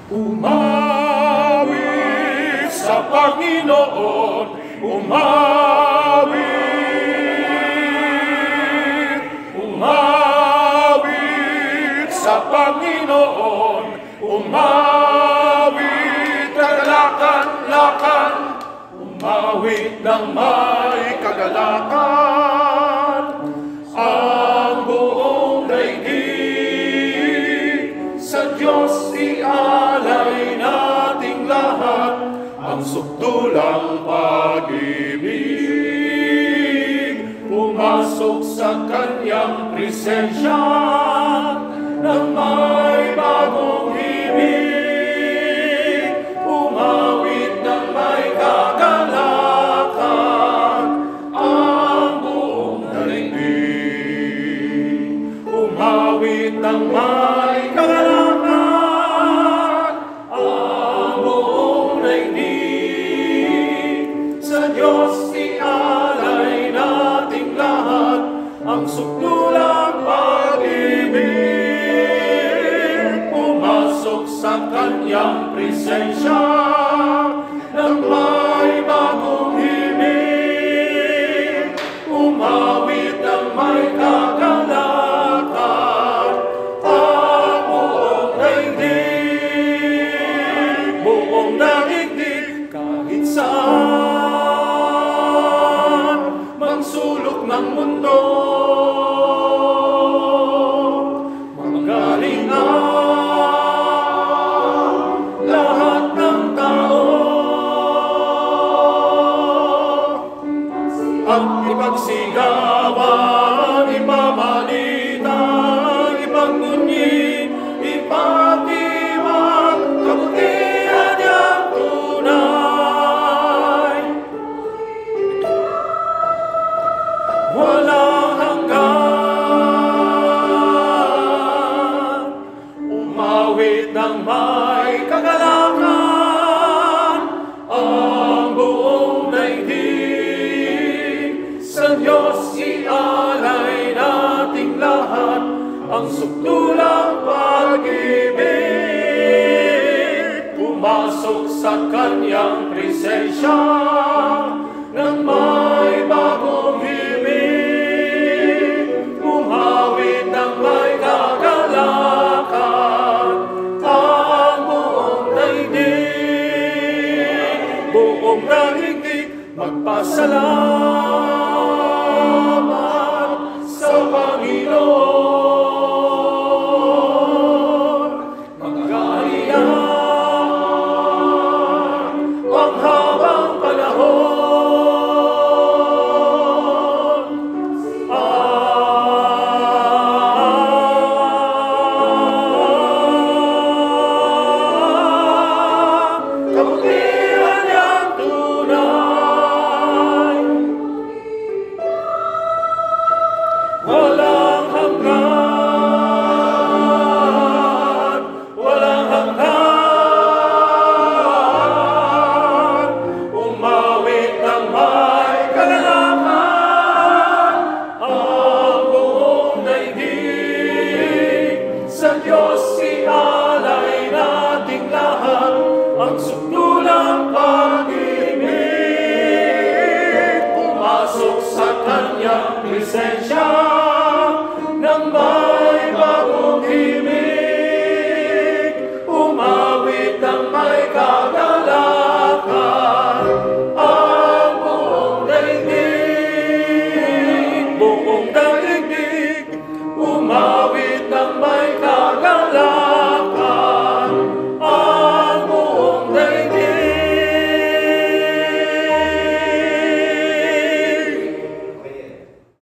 Umawit sa Panginoon, umawit, umawit sa Panginoon, umawit, kagalakan-lakan, umawit ng may kagalakan, ang buong daigdig sa Diyos ialay nating lahat, ang sukdulang pag-ibig, pumasok sa kanyang presensya ng may bagong himig, umawit ng may kagalakan, ang buong daigdig, umawit ng may kagalakan, ang buong daigdig, sa Diyos ialay nating lahat, ang sukdulang pag-ibig, pumasok sa kanyang presensya ng may bagong himig, umawit ng may kagalakan, ang buong daigdig, kahit saan mang sulok ng mundo, magaling ang lahat ng tao, ang ipagsigawan, ipamalita, ipagngunyi, ipatiwag, kabutihan niyang tunay, walang hanggan, umawit ng may kagalakan, ang buong daigdig, sa Diyos ialay nating lahat, ang sukdulang pag-ibig, pumasok sa kanyang presensya ng may bagong himig, umawit ng may kagalakan, ang buong daigdig, magpasalamat.